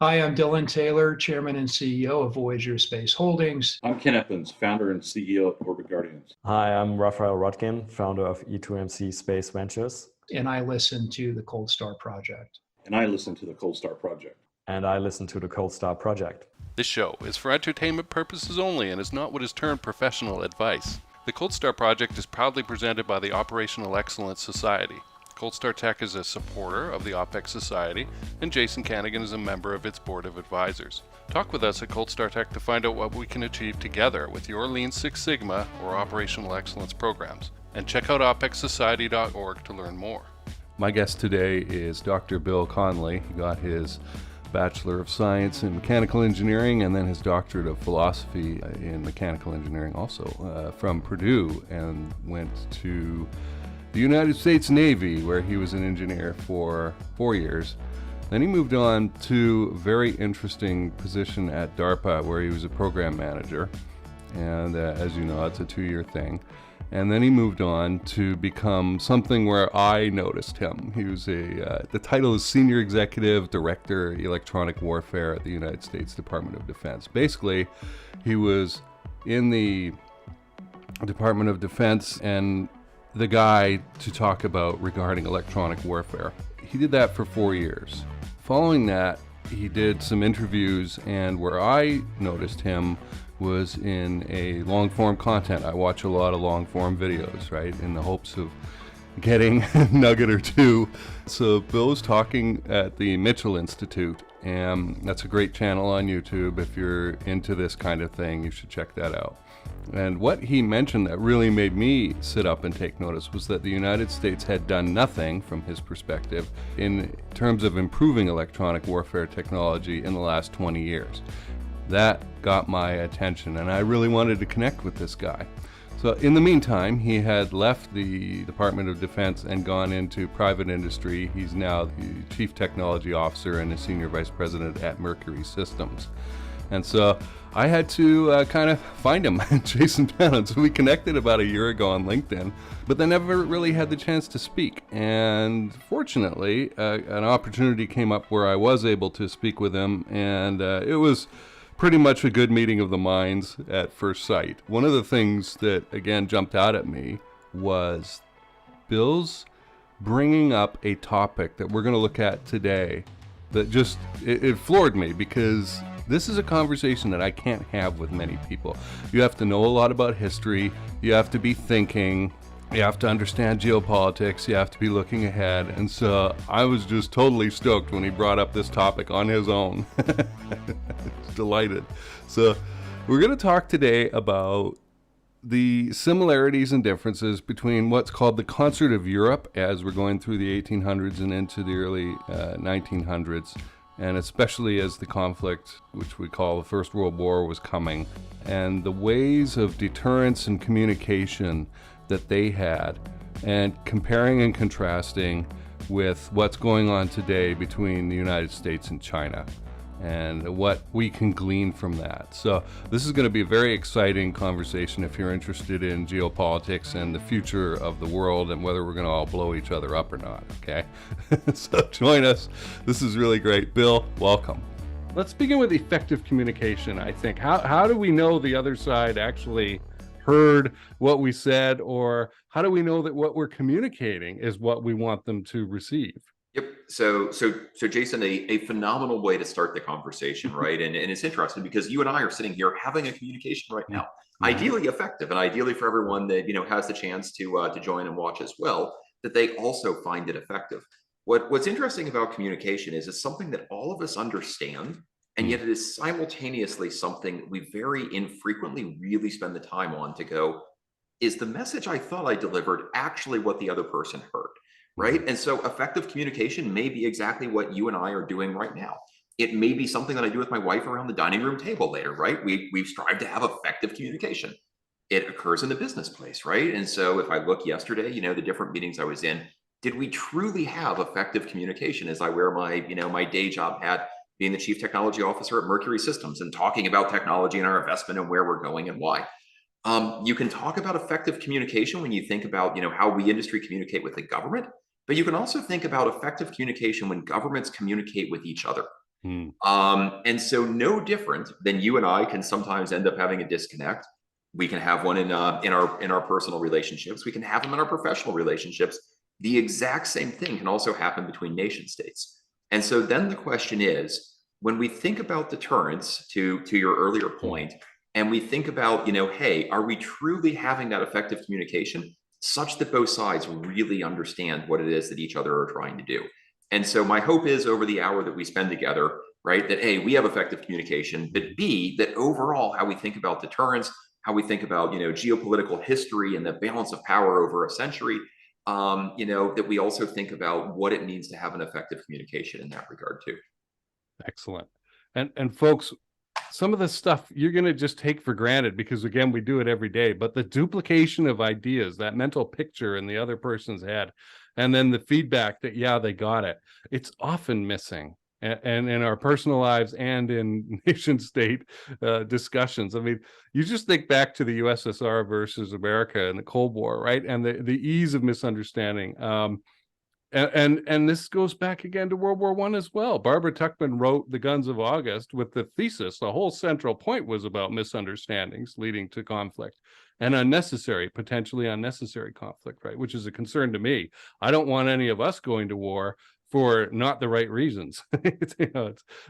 Hi, I'm Dylan Taylor, Chairman and CEO of Voyager Space Holdings. I'm Ken Eppins, founder and CEO of Orbit Guardians. Hi, I'm Raphael Rodkin, founder of E2MC Space Ventures. And I listen to the Cold Star Project. And I listen to the Cold Star Project. And I listen to the Cold Star Project. This show is for entertainment purposes only and is not what is termed professional advice. The Cold Star Project is proudly presented by the Operational Excellence Society. Cold Star Tech is a supporter of the OPEX Society, and Jason Kanigan is a member of its board of advisors. Talk with us at Cold Star Tech to find out what we can achieve together with your Lean Six Sigma or Operational Excellence programs. And check out opexsociety.org to learn more. My guest today is Dr. Bill Conley. He got his Bachelor of Science in Mechanical Engineering and then his Doctorate of Philosophy in Mechanical Engineering also from Purdue, and went to the United States Navy, where he was an engineer for 4 years. Then he moved on to a very interesting position at DARPA, where he was a program manager. And as you know, it's a 2-year thing. And then he moved on to become something where I noticed him. He was the title is Senior Executive Director, Electronic Warfare at the United States Department of Defense. Basically, he was in the Department of Defense and the guy to talk about regarding electronic warfare. He did that for 4 years. Following that, he did some interviews, and where I noticed him was in a long-form content. I watch a lot of long-form videos, right, in the hopes of getting a nugget or two. So Bill was talking at the Mitchell Institute, and that's a great channel on YouTube. If you're into this kind of thing, you should check that out. And what he mentioned that really made me sit up and take notice was that the United States had done nothing, from his perspective, in terms of improving electronic warfare technology in the last 20 years. That got my attention, and I really wanted to connect with this guy. So in the meantime, he had left the Department of Defense and gone into private industry. He's now the Chief Technology Officer and a Senior Vice President at Mercury Systems. And so I had to kind of find him, Jason Kanigan. So we connected about a year ago on LinkedIn, but then never really had the chance to speak. And fortunately, an opportunity came up where I was able to speak with him, and it was pretty much a good meeting of the minds at first sight. One of the things that, again, jumped out at me was Bill's bringing up a topic that we're going to look at today that just, it floored me, because this is a conversation that I can't have with many people. You have to know a lot about history, you have to be thinking, you have to understand geopolitics, you have to be looking ahead. And so I was just totally stoked when he brought up this topic on his own. Delighted. So we're going to talk today about the similarities and differences between what's called the Concert of Europe, as we're going through the 1800s and into the early 1900s, and especially as the conflict, which we call the First World War, was coming, and the ways of deterrence and communication that they had, and comparing and contrasting with what's going on today between the United States and China, and what we can glean from that. So this is going to be a very exciting conversation if you're interested in geopolitics and the future of the world and whether we're going to all blow each other up or not, okay? So join us. This is really great. Bill, welcome. Let's begin with effective communication, I think. How do we know the other side actually heard what we said, or how do we know that what we're communicating is what we want them to receive? Yep. So Jason, a phenomenal way to start the conversation, right? And it's interesting because you and I are sitting here having a communication right now, ideally effective, and ideally for everyone that has the chance to join and watch as well, that they also find it effective. What's interesting about communication is it's something that all of us understand, and yet it is simultaneously something we very infrequently really spend the time on to go, is the message I thought I delivered actually what the other person heard? Right. And so effective communication may be exactly what you and I are doing right now. It may be something that I do with my wife around the dining room table later, right? We've strived to have effective communication. It occurs in the business place, right? And so if I look yesterday, the different meetings I was in, did we truly have effective communication as I wear my, my day job hat, being the chief technology officer at Mercury Systems and talking about technology and our investment and where we're going and why? You can talk about effective communication when you think about, how we industry communicate with the government. But you can also think about effective communication when governments communicate with each other. And so no different than you and I can sometimes end up having a disconnect. We can have one in our personal relationships. We can have them in our professional relationships. The exact same thing can also happen between nation states. And so then the question is, when we think about deterrence, to your earlier point, and we think about, hey, are we truly having that effective communication such that both sides really understand what it is that each other are trying to do? And so my hope is over the hour that we spend together, right, that A, we have effective communication, but B, that overall how we think about deterrence, how we think about, geopolitical history and the balance of power over a century, that we also think about what it means to have an effective communication in that regard too. Excellent. And folks, some of the stuff you're going to just take for granted because, again, we do it every day, but the duplication of ideas, that mental picture in the other person's head, and then the feedback that, yeah, they got it, it's often missing. And in our personal lives and in nation state discussions. I mean, you just think back to the USSR versus America in the Cold War, right? And the ease of misunderstanding. And this goes back again to World War I as well. Barbara Tuchman wrote The Guns of August with the thesis. The whole central point was about misunderstandings leading to conflict and potentially unnecessary conflict, right? Which is a concern to me. I don't want any of us going to war for not the right reasons.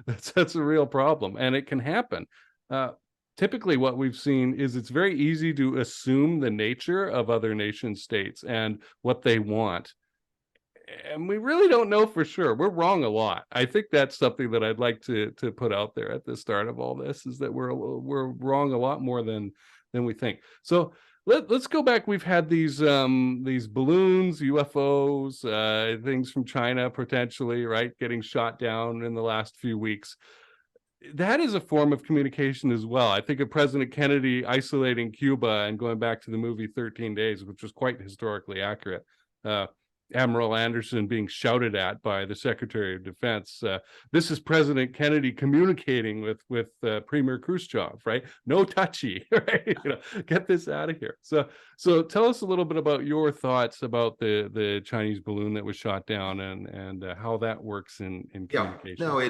That's a real problem, and it can happen. Typically what we've seen is it's very easy to assume the nature of other nation states and what they want. And we really don't know for sure. We're wrong a lot. I think that's something that I'd like to put out there at the start of all this, is that we're wrong a lot more than we think. So let's go back. We've had these balloons, UFOs, things from China potentially, right, getting shot down in the last few weeks. That is a form of communication as well. I think of President Kennedy isolating Cuba and going back to the movie 13 Days, which was quite historically accurate. Admiral Anderson being shouted at by the Secretary of Defense. This is President Kennedy communicating with Premier Khrushchev, right? No touchy, right? Get this out of here. So tell us a little bit about your thoughts about the Chinese balloon that was shot down and how that works in communication. No,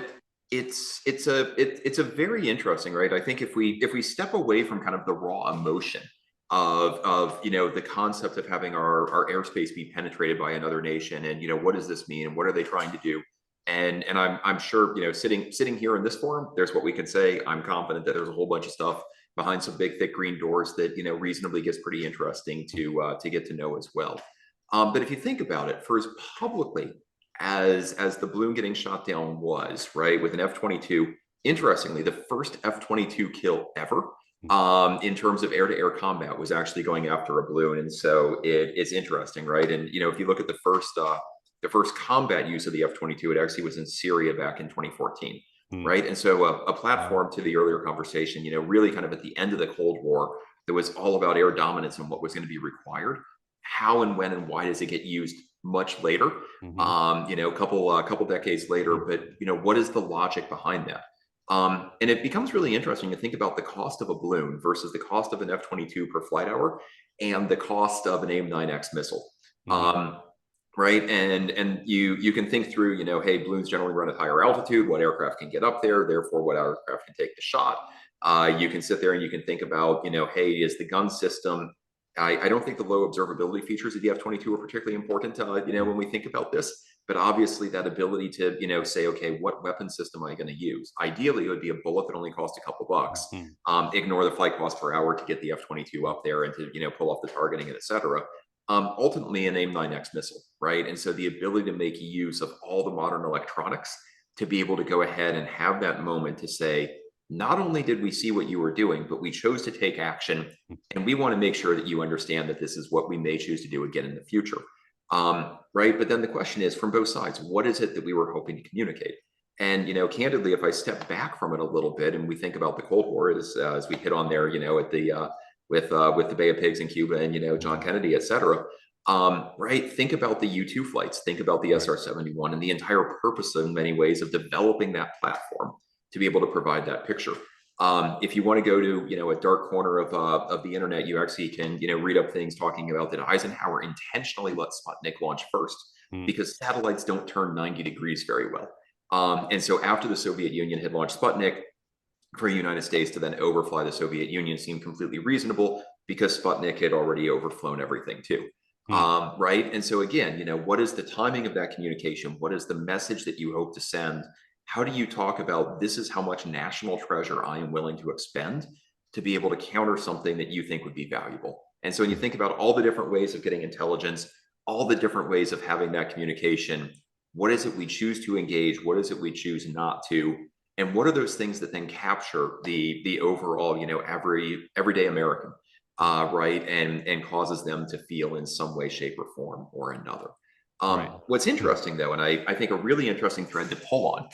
it's a very interesting, right? I think if we step away from kind of the raw emotion of the concept of having our airspace be penetrated by another nation, and what does this mean and what are they trying to do, and I'm sure sitting here in this forum, there's what we can say. I'm confident that there's a whole bunch of stuff behind some big thick green doors that reasonably gets pretty interesting to get to know as well. But if you think about it, for as publicly as the balloon getting shot down was, right, with an F-22, interestingly, the first F-22 kill ever in terms of air-to-air combat was actually going after a balloon. And so it's interesting, right? And if you look at the first combat use of the F-22, it actually was in Syria back in 2014, right? And so a platform to the earlier conversation, really kind of at the end of the Cold War, that was all about air dominance and what was going to be required. How and when and why does it get used much later? A couple decades later, but what is the logic behind that? And it becomes really interesting to think about the cost of a balloon versus the cost of an F-22 per flight hour and the cost of an AIM-9X missile. Right. And you can think through, hey, balloons generally run at higher altitude, what aircraft can get up there, therefore what aircraft can take the shot. You can sit there and you can think about, hey, is the gun system, I don't think the low observability features of the F-22 are particularly important, when we think about this. But obviously that ability to, say, okay, what weapon system am I going to use? Ideally, it would be a bullet that only costs a couple bucks. Ignore the flight cost per hour to get the F-22 up there and to, pull off the targeting, et cetera. Ultimately, an AIM-9X missile, right? And so the ability to make use of all the modern electronics to be able to go ahead and have that moment to say, not only did we see what you were doing, but we chose to take action, and we want to make sure that you understand that this is what we may choose to do again in the future. Right. But then the question is, from both sides, what is it that we were hoping to communicate? And, candidly, if I step back from it a little bit and we think about the Cold War as we hit on there, at the with the Bay of Pigs in Cuba and, John Kennedy, et cetera. Right. Think about the U-2 flights, think about the SR-71 and the entire purpose in many ways of developing that platform to be able to provide that picture. If you want to go to, a dark corner of the internet, you actually can, read up things talking about that Eisenhower intentionally let Sputnik launch first because satellites don't turn 90 degrees very well. And so after the Soviet Union had launched Sputnik, for the United States to then overfly the Soviet Union seemed completely reasonable because Sputnik had already overflown everything too. Right. And so again, what is the timing of that communication? What is the message that you hope to send? How do you talk about this is how much national treasure I am willing to expend to be able to counter something that you think would be valuable? And so when you think about all the different ways of getting intelligence, all the different ways of having that communication, what is it we choose to engage? What is it we choose not to? And what are those things that then capture the overall, everyday American, right? And causes them to feel in some way, shape, or form or another. Right. What's interesting though, and I think a really interesting thread to pull on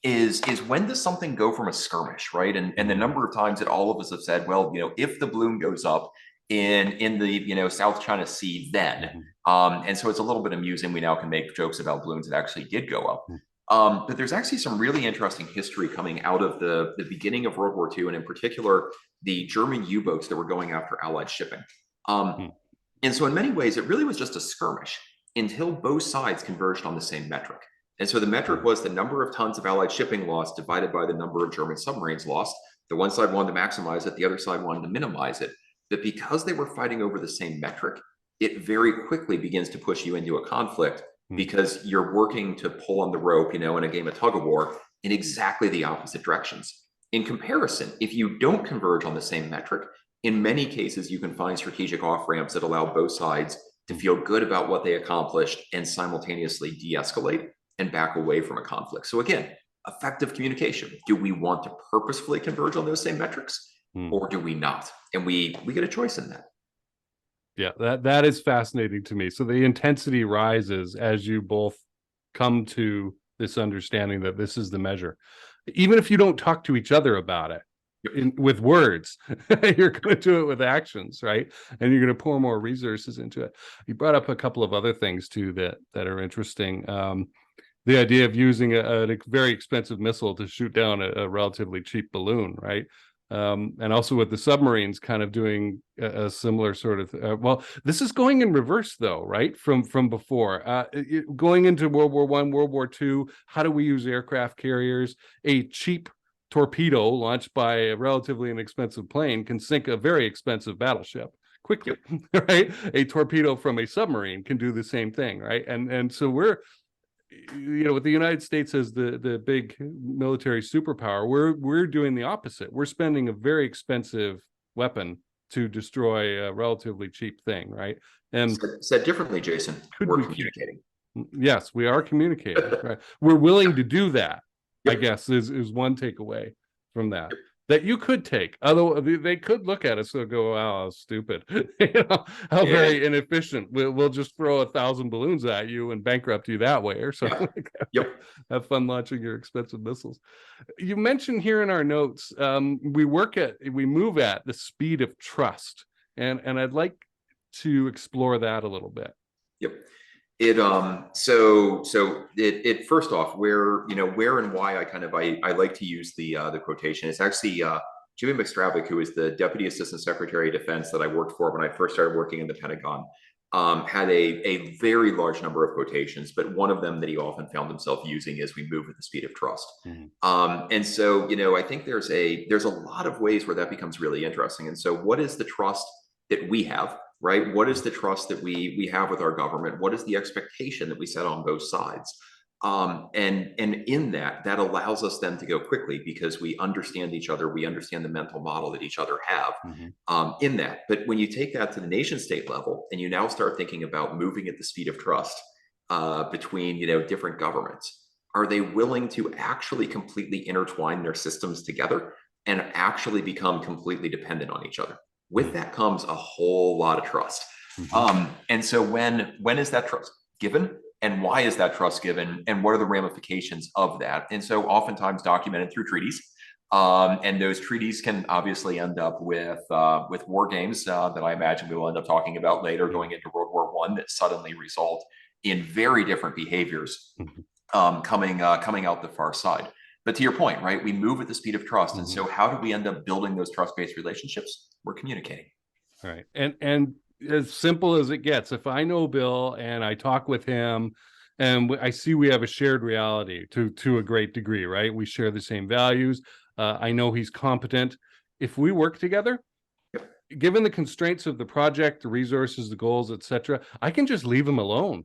is when does something go from a skirmish, right? And the number of times that all of us have said, well, if the balloon goes up in the South China Sea, then, and so it's a little bit amusing. We now can make jokes about balloons that actually did go up. But there's actually some really interesting history coming out of the beginning of World War II, and in particular, the German U-boats that were going after Allied shipping. And so in many ways, it really was just a skirmish until both sides converged on the same metric. And so the metric was the number of tons of Allied shipping lost divided by the number of German submarines lost. The one side wanted to maximize it, the other side wanted to minimize it. But because they were fighting over the same metric, it very quickly begins to push you into a conflict because you're working to pull on the rope, in a game of tug of war in exactly the opposite directions. In comparison, if you don't converge on the same metric, in many cases, you can find strategic off-ramps that allow both sides to feel good about what they accomplished and simultaneously de-escalate and back away from a conflict. So again, effective communication. Do we want to purposefully converge on those same metrics or do we not? And we get a choice in that. Yeah, that is fascinating to me. So the intensity rises as you both come to this understanding that this is the measure. Even if you don't talk to each other about it with words, you're going to do it with actions, right? And you're going to pour more resources into it. You brought up a couple of other things too that are interesting. The idea of using a very expensive missile to shoot down a relatively cheap balloon, right? And also with the submarines kind of doing a similar sort of, well, this is going in reverse though, right? From before, going into World War I, World War II, how do we use aircraft carriers? A cheap torpedo launched by a relatively inexpensive plane can sink a very expensive battleship quickly, right? A torpedo from a submarine can do the same thing, right? And so we're, with the United States as the big military superpower, we're doing the opposite. We're spending a very expensive weapon to destroy a relatively cheap thing, right? And said differently, Jason, we're communicating. Yes, we are communicating. Right? We're willing to do that. Yep. I guess is one takeaway from that. Yep. That you could take, although they could look at us and go, "Wow, stupid! How very inefficient. We'll just throw 1,000 balloons at you and bankrupt you that way, or something." Like that. Yep. Have fun launching your expensive missiles. You mentioned here in our notes, we move at the speed of trust, and I'd like to explore that a little bit. Yep. So first off, where and why I like to use the quotation. It's actually Jimmy McStravick, who is the Deputy Assistant Secretary of Defense that I worked for when I first started working in the Pentagon, had a very large number of quotations, but one of them that he often found himself using is "we move at the speed of trust." And so, I think there's a lot of ways where that becomes really interesting. And so what is the trust that we have? Right? What is the trust that we have with our government? What is the expectation that we set on both sides? And in that allows us then to go quickly because we understand each other. We understand the mental model that each other have in that. But when you take that to the nation state level and you now start thinking about moving at the speed of trust between, different governments, are they willing to actually completely intertwine their systems together and actually become completely dependent on each other? With that comes a whole lot of trust. And so when is that trust given? And why is that trust given? And what are the ramifications of that? And so oftentimes documented through treaties. And those treaties can obviously end up with war games that I imagine we will end up talking about later going into World War I that suddenly result in very different behaviors coming out the far side. But to your point, right, we move at the speed of trust. And so how do we end up building those trust-based relationships? We're communicating. All right. And as simple as it gets, if I know Bill and I talk with him and I see we have a shared reality to a great degree, right? We share the same values. I know he's competent. If we work together, given the constraints of the project, the resources, the goals, etc., I can just leave him alone.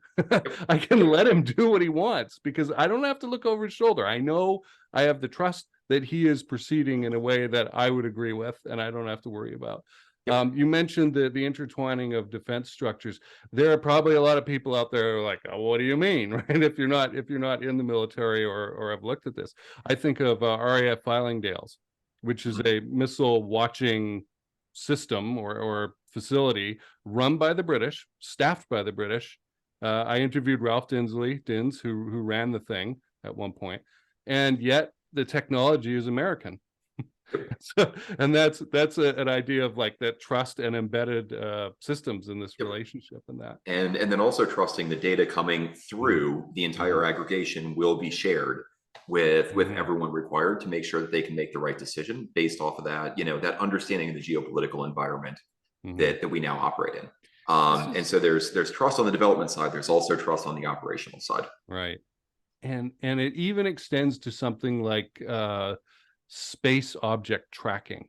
I can let him do what he wants because I don't have to look over his shoulder. I know I have the trust that he is proceeding in a way that I would agree with, and I don't have to worry about. You mentioned the intertwining of defense structures. There are probably a lot of people out there who are like, oh, what do you mean, right? If you're not in the military or have looked at this, I think of RAF Fylingdales, which is a missile watching system or facility run by the British, staffed by the British. I interviewed Ralph Dins, who ran the thing at one point, and yet the technology is American. So, and that's an idea of like that trust and embedded systems in this relationship and that. And then also trusting the data coming through the entire aggregation will be shared with everyone required to make sure that they can make the right decision based off of that, that understanding of the geopolitical environment that we now operate in. And so there's trust on the development side. There's also trust on the operational side. Right. And it even extends to something like space object tracking,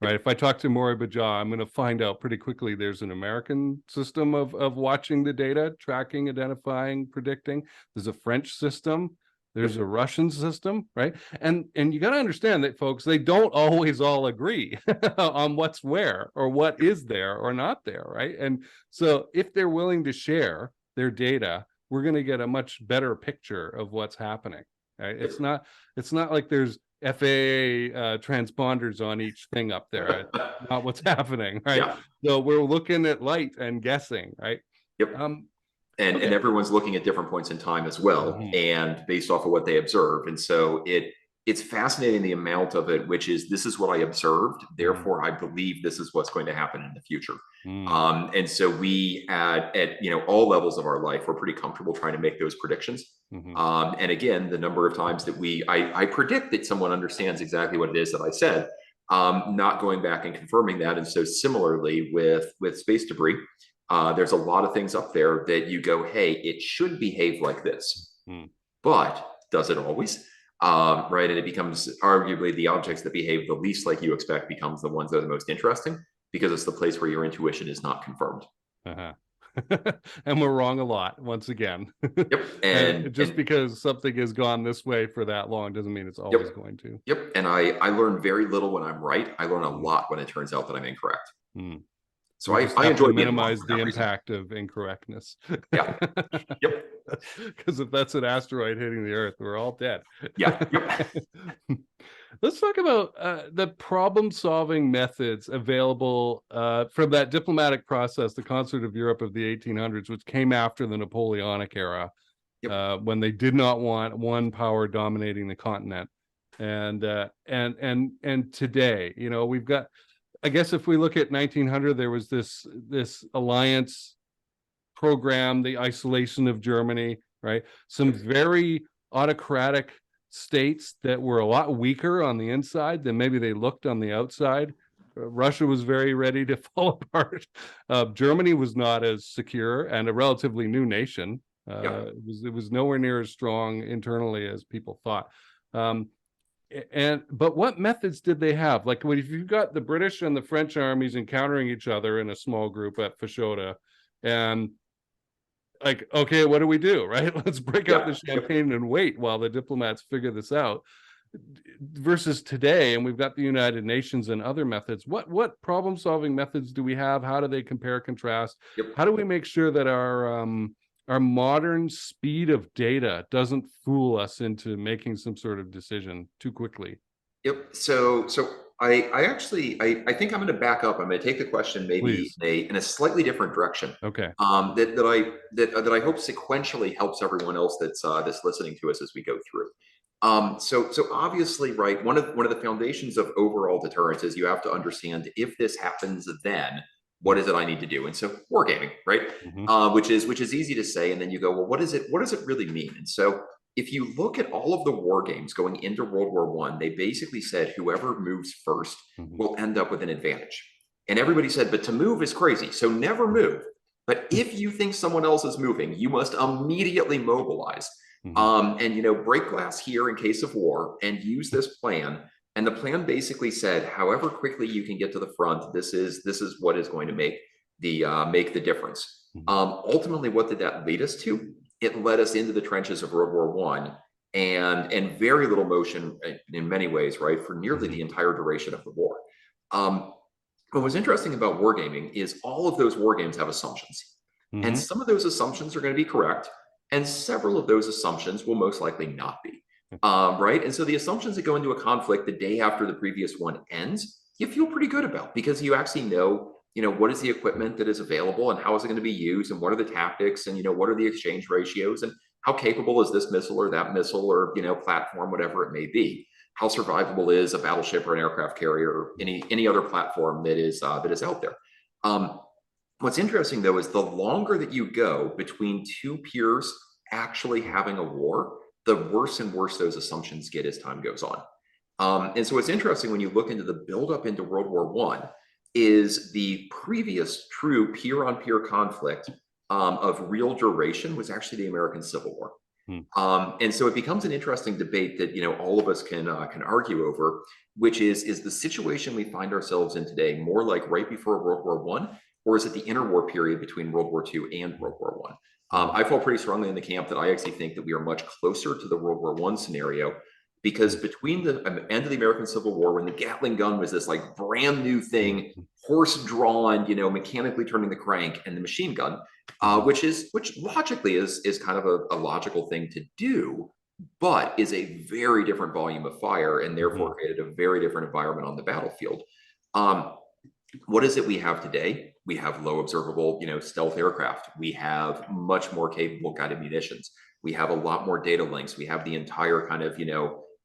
right? If I talk to Maury Bajaj, I'm going to find out pretty quickly there's an American system of watching the data, tracking, identifying, predicting. There's a French system. There's a Russian system, right? And you got to understand that, folks, they don't always all agree on what's where or what is there or not there, right? And so if they're willing to share their data, we're going to get a much better picture of what's happening, right? It's not like there's FAA transponders on each thing up there. It's not what's happening, right? Yeah. So we're looking at light and guessing, right? Yep. And everyone's looking at different points in time as well, and based off of what they observe. And so it's fascinating, the amount of it, which is, this is what I observed, therefore I believe this is what's going to happen in the future. And so we at all levels of our life, we're pretty comfortable trying to make those predictions. And again, the number of times that I predict that someone understands exactly what it is that I said, not going back and confirming that. And so similarly with space debris, there's a lot of things up there that you go, hey, it should behave like this, but does it always? Right. And it becomes arguably the objects that behave the least like you expect becomes the ones that are the most interesting, because it's the place where your intuition is not confirmed. And we're wrong a lot, once again. Yep. And just because something has gone this way for that long doesn't mean it's always going to. Yep. And I learn very little when I'm right. I learn a lot when it turns out that I'm incorrect. So I enjoy minimize the impact of incorrectness. Yeah. Yep. Because if that's an asteroid hitting the Earth, we're all dead. Yeah. Yep. Let's talk about the problem-solving methods available from that diplomatic process, the Concert of Europe of the 1800s, which came after the Napoleonic era, when they did not want one power dominating the continent. And today, we've got, I guess if we look at 1900, there was this alliance program, the isolation of Germany, right? Some very autocratic states that were a lot weaker on the inside than maybe they looked on the outside. Russia was very ready to fall apart. Germany was not as secure and a relatively new nation. It was nowhere near as strong internally as people thought. But what methods did they have? Like, if you've got the British and the French armies encountering each other in a small group at Fashoda, and like, okay, what do we do, right? Let's break out the champagne and wait while the diplomats figure this out. Versus today, and we've got the United Nations and other methods. What problem-solving methods do we have? How do they compare, contrast? How do we make sure that our modern speed of data doesn't fool us into making some sort of decision too quickly? Yep. So I think I'm going to back up. I'm going to take the question maybe in a slightly different direction. Okay. That I hope sequentially helps everyone else that's listening to us as we go through. So obviously, right, one of the foundations of overall deterrence is you have to understand, if this happens, then what is it I need to do? And so wargaming, right? Which is easy to say, and then you go, well, what does it really mean? And so if you look at all of the war games going into World War I, they basically said whoever moves first will end up with an advantage. And everybody said, but to move is crazy, so never move. But if you think someone else is moving, you must immediately mobilize. And break glass here in case of war and use this plan. And the plan basically said, however quickly you can get to the front, this is what is going to make the difference. Ultimately, what did that lead us to? It led us into the trenches of World War I, and very little motion in many ways, right, for nearly the entire duration of the war. What was interesting about wargaming is all of those war games have assumptions, and some of those assumptions are going to be correct, and several of those assumptions will most likely not be. Right? And so the assumptions that go into a conflict the day after the previous one ends, you feel pretty good about, because you actually know, what is the equipment that is available and how is it going to be used, and what are the tactics, and, what are the exchange ratios, and how capable is this missile or that missile or, platform, whatever it may be. How survivable is a battleship or an aircraft carrier or any other platform that is out there. What's interesting, though, is the longer that you go between two peers actually having a war, the worse and worse those assumptions get as time goes on. And so what's interesting when you look into the buildup into World War I is the previous true peer-on-peer conflict of real duration was actually the American Civil War. And so it becomes an interesting debate that all of us can argue over, which is the situation we find ourselves in today more like right before World War I, or is it the interwar period between World War II and World War I? I fall pretty strongly in the camp that I actually think that we are much closer to the World War I scenario, because between the end of the American Civil War, when the Gatling gun was this like brand new thing, horse-drawn, mechanically turning the crank, and the machine gun, which logically is kind of a logical thing to do, but is a very different volume of fire, and therefore created a very different environment on the battlefield. What is it we have today? We have low observable, stealth aircraft. We have much more capable guided munitions. We have a lot more data links. We have the entire kind of,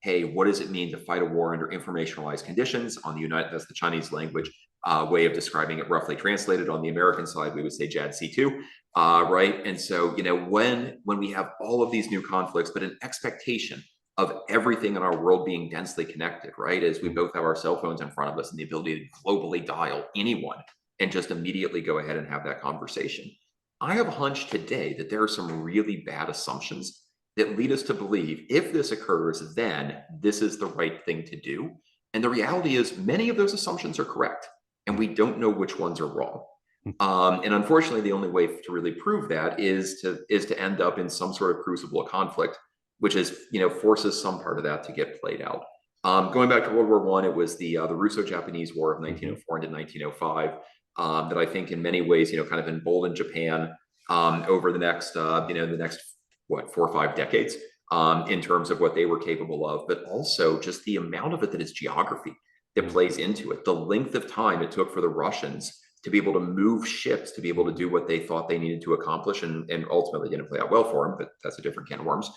hey, what does it mean to fight a war under informationalized conditions? On the that's the Chinese language way of describing it, roughly translated. On the American side, we would say JADC2, right? And so, when we have all of these new conflicts, but an expectation of everything in our world being densely connected, right? As we both have our cell phones in front of us and the ability to globally dial anyone and just immediately go ahead and have that conversation. I have a hunch today that there are some really bad assumptions that lead us to believe if this occurs, then this is the right thing to do. And the reality is many of those assumptions are correct, and we don't know which ones are wrong. And unfortunately, the only way to really prove that is to end up in some sort of crucible of conflict, which is, forces some part of that to get played out. Going back to World War I, it was the Russo-Japanese War of 1904 into 1905 that I think in many ways, kind of emboldened Japan over the next, the next 4 or 5 decades in terms of what they were capable of, but also just the amount of it that is geography that plays into it. The length of time it took for the Russians to be able to move ships, to be able to do what they thought they needed to accomplish, and ultimately didn't play out well for them, but that's a different can of worms,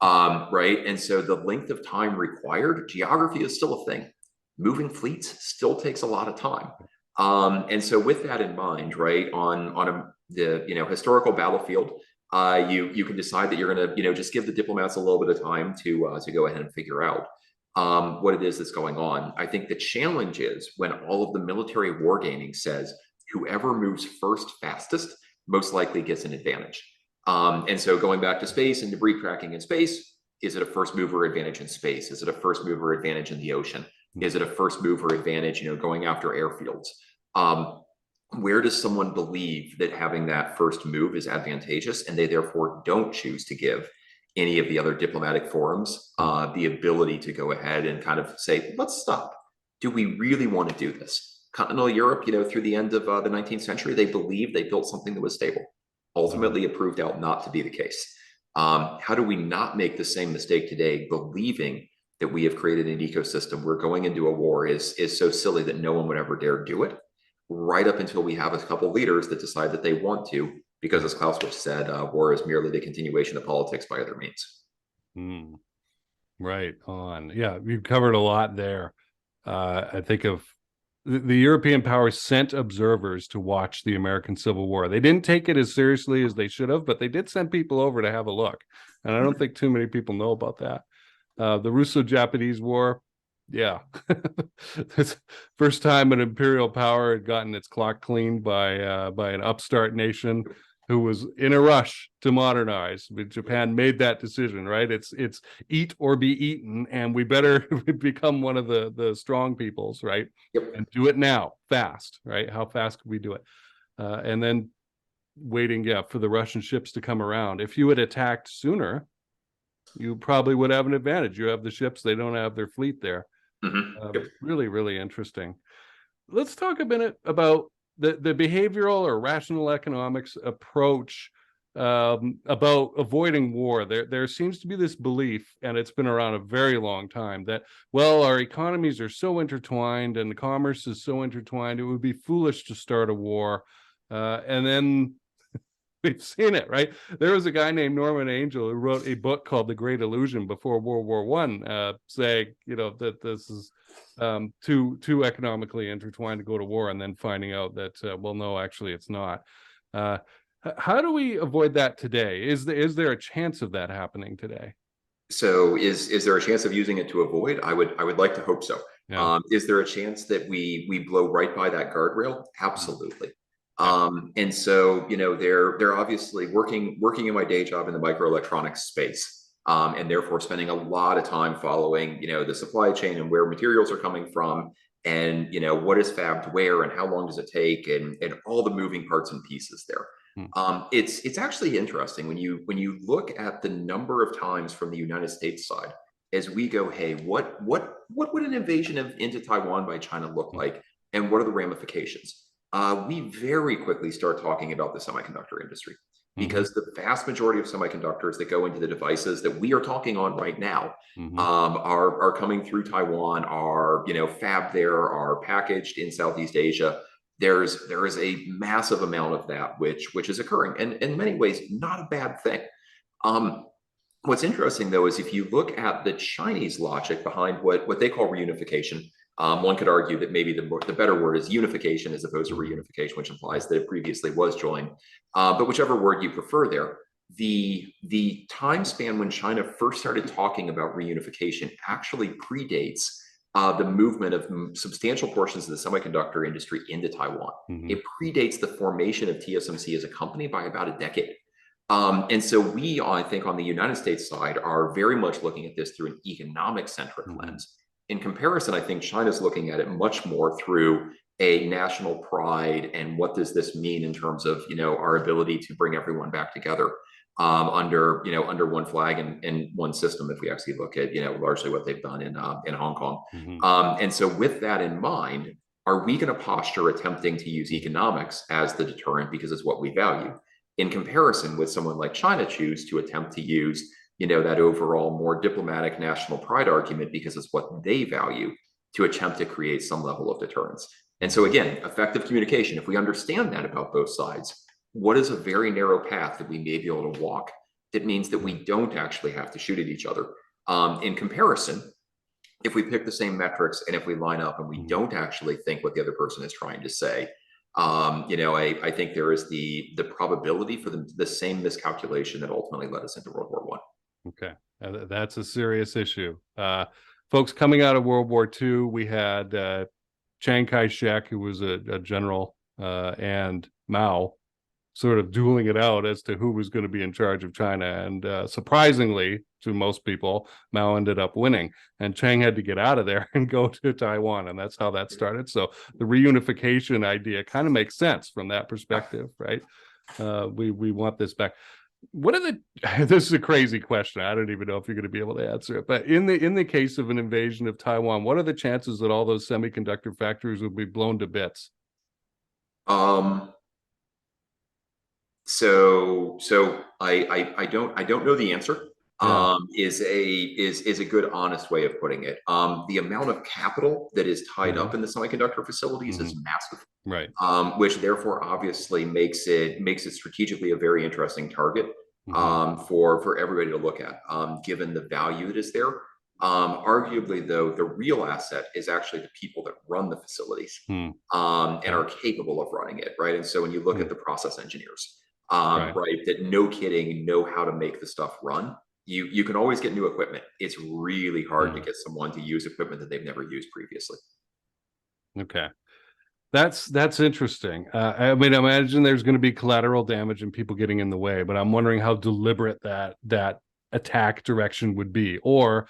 right? And so the length of time required, geography is still a thing. Moving fleets still takes a lot of time. And so with that in mind, right, on the historical battlefield, you can decide that you're going to just give the diplomats a little bit of time to go ahead and figure out what it is that's going on. I think the challenge is when all of the military wargaming says whoever moves first fastest most likely gets an advantage. And so going back to space and debris tracking in space, is it a first mover advantage in space? Is it a first mover advantage in the ocean? Is it a first mover advantage, going after airfields? Where does someone believe that having that first move is advantageous, and they therefore don't choose to give any of the other diplomatic forums the ability to go ahead and kind of say, let's stop. Do we really want to do this? Continental Europe, through the end of the 19th century, they believed they built something that was stable. Ultimately, it proved out not to be the case. How do we not make the same mistake today, believing that we have created an ecosystem where going into a war is so silly that no one would ever dare do it, right up until we have a couple leaders that decide that they want to, because as Clausewitz said, war is merely the continuation of politics by other means. Right on. Yeah, you've covered a lot there. I think of the European powers sent observers to watch the American Civil War. They didn't take it as seriously as they should have, but they did send people over to have a look. And I don't think too many people know about that. The Russo-Japanese War, Yeah. This first time an imperial power had gotten its clock cleaned by an upstart nation who was in a rush to modernize. But Japan made that decision, right? It's eat or be eaten, and we better become one of the strong peoples, right? Yep. And do it now, fast, right? How fast can we do it? And then waiting, yeah, for the Russian ships to come around. If you had attacked sooner, you probably would have an advantage. You have the ships; they don't have their fleet there. Yep. Really, really interesting. Let's talk a minute about the behavioral or rational economics approach about avoiding war. There seems to be this belief, and it's been around a very long time, that, well, our economies are so intertwined and the commerce is so intertwined, it would be foolish to start a war. And then we've seen it, right? There was a guy named Norman Angell who wrote a book called The Great Illusion before World War I, saying, that this is too economically intertwined to go to war, and then finding out that, well, no, actually it's not. How do we avoid that today? Is there a chance of that happening today? So is there a chance of using it to avoid? I would like to hope so. Yeah. Is there a chance that we blow right by that guardrail? Absolutely. And so, they're obviously working in my day job in the microelectronics space, and therefore spending a lot of time following, the supply chain and where materials are coming from, and, what is fabbed where and how long does it take, and all the moving parts and pieces there. It's actually interesting when you look at the number of times from the United States side as we go, hey, what would an invasion into Taiwan by China look like, and what are the ramifications? We very quickly start talking about the semiconductor industry, because the vast majority of semiconductors that go into the devices that we are talking on right now are coming through Taiwan, are fabbed there, are packaged in Southeast Asia. There is a massive amount of that which is occurring, and in many ways not a bad thing. What's interesting, though, is if you look at the Chinese logic behind what they call reunification. One could argue that maybe the better word is unification as opposed to reunification, which implies that it previously was joined. But whichever word you prefer there, the time span when China first started talking about reunification actually predates the movement of substantial portions of the semiconductor industry into Taiwan. It predates the formation of TSMC as a company by about a decade. And so we, I think, on the United States side, are very much looking at this through an economic-centric lens. In comparison, I think China's looking at it much more through a national pride, and what does this mean in terms of our ability to bring everyone back together under one flag and one system. If we actually look at largely what they've done in Hong Kong, and so with that in mind, are we going to posture attempting to use economics as the deterrent because it's what we value? In comparison, with someone like China choose to attempt to use that overall more diplomatic national pride argument because it's what they value, to attempt to create some level of deterrence. And so again, effective communication, if we understand that about both sides, what is a very narrow path that we may be able to walk that means that we don't actually have to shoot at each other? In comparison, if we pick the same metrics and if we line up and we don't actually think what the other person is trying to say, I think there is the probability for the same miscalculation that ultimately led us into World War I. Okay, that's a serious issue. Folks, coming out of World War II, we had Chiang Kai-shek, who was a general, and Mao sort of dueling it out as to who was going to be in charge of China. And surprisingly, to most people, Mao ended up winning, and Chiang had to get out of there and go to Taiwan, and that's how that started. So the reunification idea kind of makes sense from that perspective, right? We want this back. This is a crazy question. I don't even know if you're going to be able to answer it. But in the case of an invasion of Taiwan, what are the chances that all those semiconductor factories will be blown to bits? So I don't know the answer. Is a good, honest way of putting it. The amount of capital that is tied up in the semiconductor facilities is massive, right? Which therefore obviously makes it strategically a very interesting target for everybody to look at, given the value that is there. Arguably, though, the real asset is actually the people that run the facilities and are capable of running it, right? And so when you look at the process engineers, right, that no kidding know how to make the stuff run. you can always get new equipment. It's really hard to get someone to use equipment that they've never used previously. Okay. That's interesting. I mean, I imagine there's going to be collateral damage and people getting in the way, but I'm wondering how deliberate that attack direction would be. Or,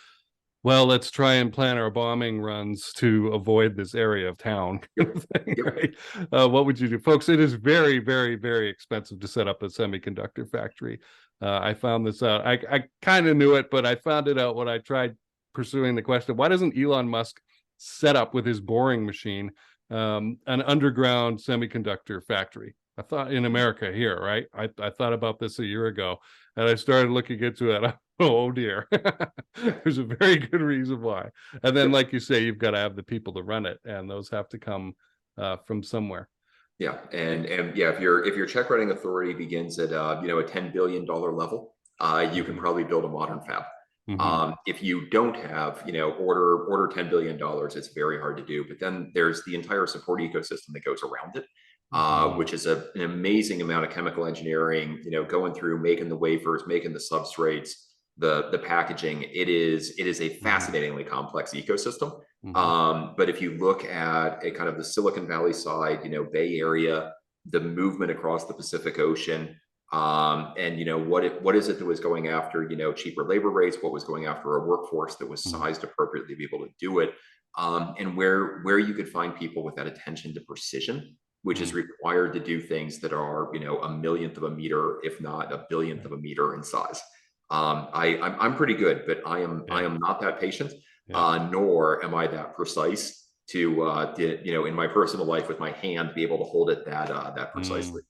well, let's try and plan our bombing runs to avoid this area of town. Right? What would you do? Folks, it is very, very, very expensive to set up a semiconductor factory. I found this out. I kind of knew it, but I found it out when I tried pursuing the question, why doesn't Elon Musk set up with his boring machine an underground semiconductor factory? I thought in America here, right? I thought about this a year ago, and I started looking into it. Oh dear. There's a very good reason why. And then, like you say, you've got to have the people to run it, and those have to come from somewhere. Yeah, and yeah, if your check writing authority begins at a $10 billion level, you can probably build a modern fab. If you don't have order $10 billion, it's very hard to do. But then there's the entire support ecosystem that goes around it, which is an amazing amount of chemical engineering. Going through making the wafers, making the substrates, the packaging. It is a fascinatingly complex ecosystem. But if you look at a kind of the Silicon Valley side, Bay Area, the movement across the Pacific Ocean, and what is it that was going after cheaper labor rates, what was going after a workforce that was sized appropriately to be able to do it, and where you could find people with that attention to precision, which is required to do things that are a millionth of a meter, if not a billionth of a meter in size. I'm pretty good, but I am not that patient, nor am I that precise to in my personal life with my hand be able to hold it that precisely.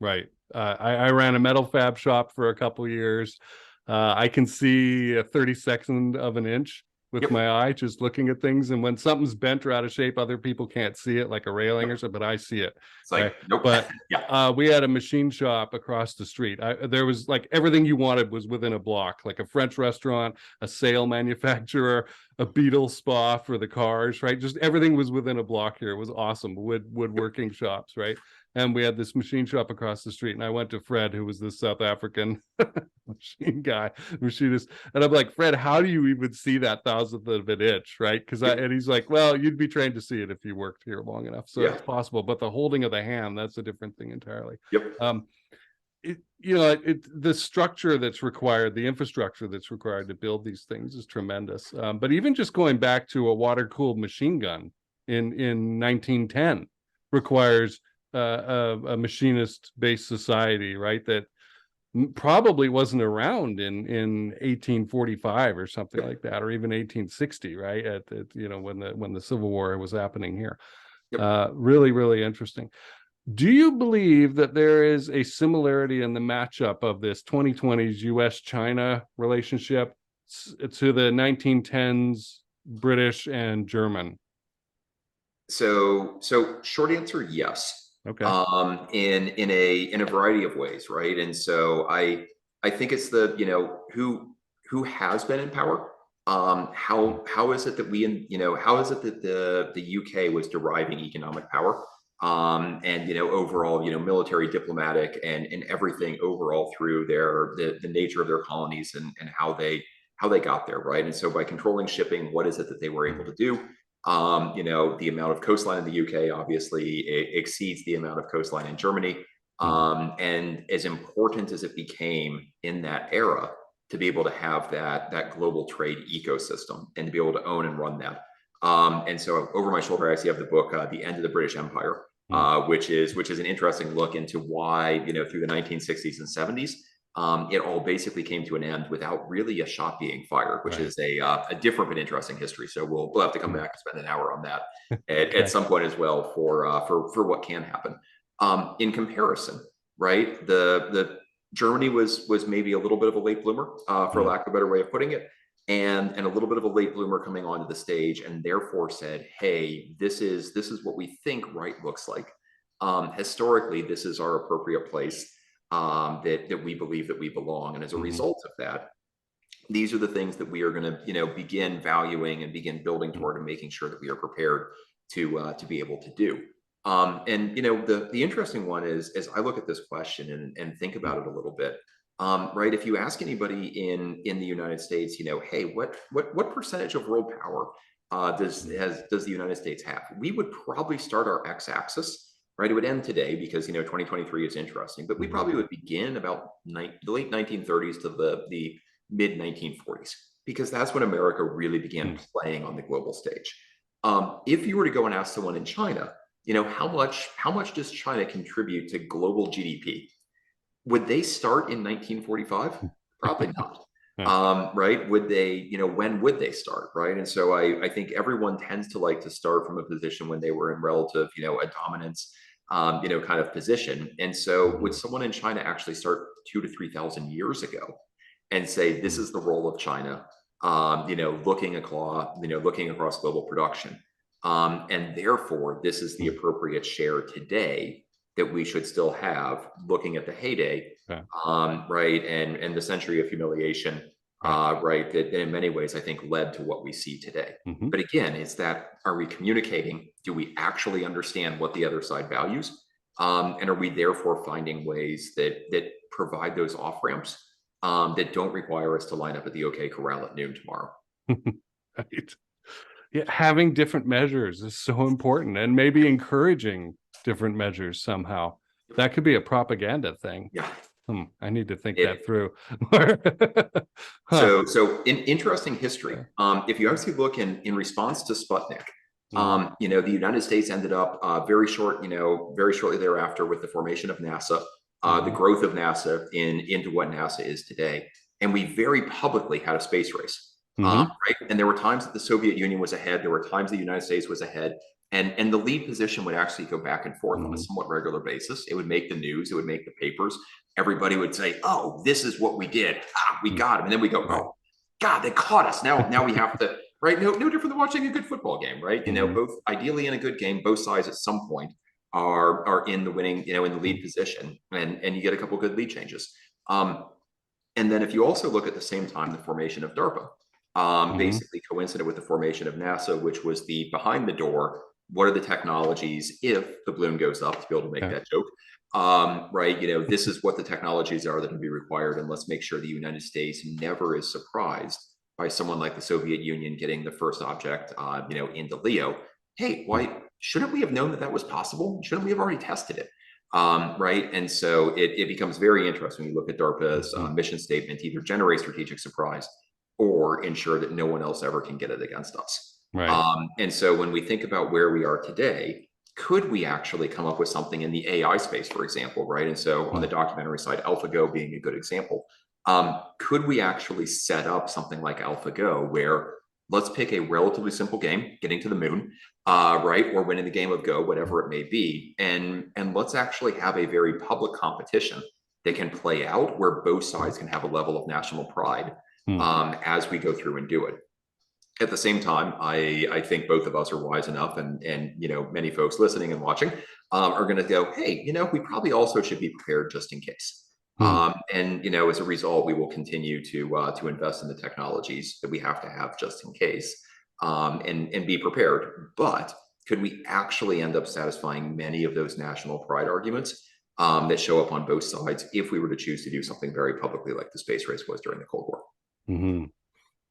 Right. I ran a metal fab shop for a couple of years. I can see a 32nd of an inch with my eye just looking at things, and when something's bent or out of shape, other people can't see it, like a railing or something, but I see it. It's like, nope. But we had a machine shop across the street. There was like everything you wanted was within a block, like a French restaurant, a sail manufacturer, a Beetle spa for the cars, right? Just everything was within a block here. It was awesome. Woodworking shops, right? And we had this machine shop across the street, and I went to Fred, who was this South African machinist, and I'm like, Fred, how do you even see that thousandth of an inch, right? And he's like, well, you'd be trained to see it if you worked here long enough, so it's possible. But the holding of the hand, that's a different thing entirely. The structure that's required, the infrastructure that's required to build these things is tremendous. But even just going back to a water-cooled machine gun in 1910 requires a machinist-based society, right? That probably wasn't around in 1845 or something like that, or even 1860, right? When the Civil War was happening here. Really, really interesting. Do you believe that there is a similarity in the matchup of this 2020's U.S.-China relationship to the 1910s British and German? So short answer, yes. Okay. In a variety of ways, right? And so I think it's the who has been in power. How is it that how is it that the UK was deriving economic power, and overall military, diplomatic, and everything overall through the nature of their colonies and how they got there, right? And so by controlling shipping, what is it that they were able to do? The amount of coastline in the UK obviously exceeds the amount of coastline in Germany. And as important as it became in that era to be able to have that global trade ecosystem and to be able to own and run that. And so over my shoulder, I actually have the book, The End of the British Empire, which is an interesting look into why, through the 1960s and 70s, it all basically came to an end without really a shot being fired, which is a different but interesting history. So we'll have to come back and spend an hour on that at some point as well for what can happen. In comparison, right? The Germany was maybe a little bit of a late bloomer, for lack of a better way of putting it, and a little bit of a late bloomer coming onto the stage, and therefore said, "Hey, this is what we think right looks like. Historically, this is our appropriate place." That we believe that we belong, and as a result of that, these are the things that we are going to begin valuing and begin building toward and making sure that we are prepared to be able to do. And the interesting one is, as I look at this question and think about it a little bit, right? If you ask anybody in the United States, hey, what percentage of world power does the United States have? We would probably start our x-axis, right? It would end today because 2023 is interesting, but we probably would begin about the late 1930s to the mid 1940s, because that's when America really began playing on the global stage. If you were to go and ask someone in China, how much does China contribute to global GDP? Would they start in 1945? Probably not. Right? Would they, when would they start? Right. And so I think everyone tends to like to start from a position when they were in relative, a dominance, kind of position. And so would someone in China actually start 2,000 to 3,000 years ago and say, this is the role of China, looking across global production. And therefore, this is the appropriate share today that we should still have, looking at the heyday, right, and the century of humiliation, right, that in many ways I think led to what we see today. But again, it's that, are we communicating? Do we actually understand what the other side values? And are we therefore finding ways that provide those off ramps that don't require us to line up at the OK Corral at noon tomorrow? Right. Yeah, having different measures is so important, and maybe encouraging different measures somehow. That could be a propaganda thing. Yeah. I need to think that through. So interesting history. If you actually look in response to Sputnik, the United States ended up very shortly thereafter with the formation of NASA, the growth of NASA into what NASA is today. And we very publicly had a space race. Right? And there were times that the Soviet Union was ahead. There were times the United States was ahead. And the lead position would actually go back and forth on a somewhat regular basis. It would make the news. It would make the papers. Everybody would say, oh, this is what we did. We got him. And then we go, oh, God, they caught us. Now we have to, right? No different than watching a good football game, right? Both ideally in a good game, both sides at some point are in the winning, in the lead position. And you get a couple good lead changes. And then if you also look at the same time, the formation of DARPA, basically coincident with the formation of NASA, which was the behind the door, what are the technologies if the balloon goes up, to be able to make that joke, right? This is what the technologies are that can be required, and let's make sure the United States never is surprised by someone like the Soviet Union getting the first object, into LEO. Hey, why shouldn't we have known that was possible? Shouldn't we have already tested it? Right. And so it becomes very interesting when you look at DARPA's mission statement to either generate strategic surprise or ensure that no one else ever can get it against us. Right. And so when we think about where we are today, could we actually come up with something in the AI space, for example, right? And so on the documentary side, AlphaGo being a good example, could we actually set up something like AlphaGo where let's pick a relatively simple game, getting to the moon, right? Or winning the game of Go, whatever it may be. And let's actually have a very public competition that can play out where both sides can have a level of national pride as we go through and do it. At the same time, I think both of us are wise enough, and many folks listening and watching are going to go, hey, we probably also should be prepared just in case. And as a result, we will continue to invest in the technologies that we have to have just in case, and be prepared. But could we actually end up satisfying many of those national pride arguments that show up on both sides if we were to choose to do something very publicly like the space race was during the Cold War?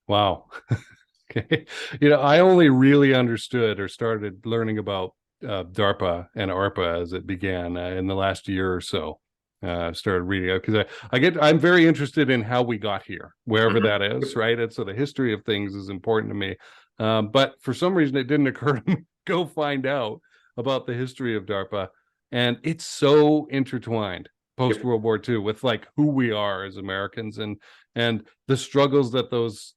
Wow. Okay. I only really understood or started learning about DARPA and ARPA as it began in the last year or so. Started reading it because I'm very interested in how we got here, wherever that is, right? And so the history of things is important to me. But for some reason, it didn't occur to me to go find out about the history of DARPA. And it's so intertwined post World War II with like who we are as Americans, and the struggles that those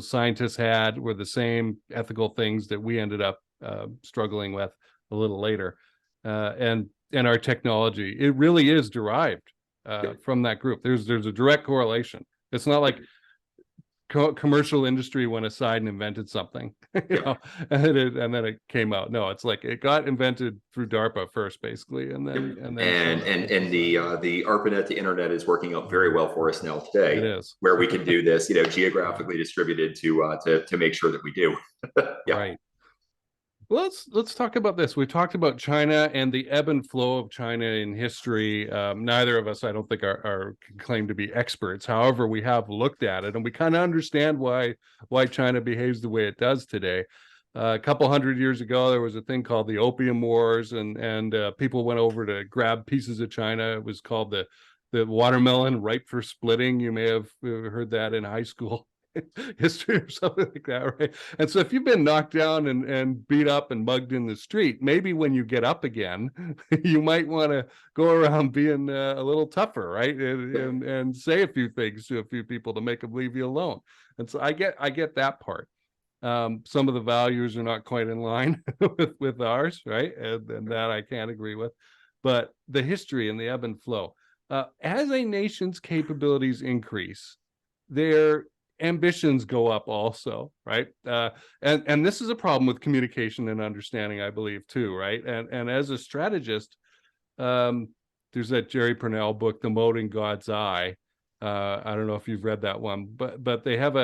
scientists had were the same ethical things that we ended up struggling with a little later, and our technology, it really is derived from that group. There's a direct correlation. It's not like commercial industry went aside and invented something, and then it came out. No, it's like it got invented through DARPA first, basically, and then the ARPANET, the internet, is working out very well for us now today. It is, where we can do this, geographically distributed to make sure that we do. Right. Let's talk about this. We talked about China and the ebb and flow of China in history. Neither of us, I don't think, are claim to be experts. However, we have looked at it, and we kind of understand why China behaves the way it does today. A couple hundred years ago, there was a thing called the Opium Wars, and people went over to grab pieces of China. It was called the watermelon ripe for splitting. You may have heard that in high school history or something like that, right? And so if you've been knocked down and beat up and mugged in the street, maybe when you get up again, you might want to go around being a little tougher, right? And say a few things to a few people to make them leave you alone. And so I get that part. Some of the values are not quite in line with ours, right? And that I can't agree with. But the history and the ebb and flow. As a nation's capabilities increase, their ambitions go up also, right? And this is a problem with communication and understanding, I believe, too, right? And as a strategist, there's that Jerry Purnell book, The Mote in God's Eye. I don't know if you've read that one, but they have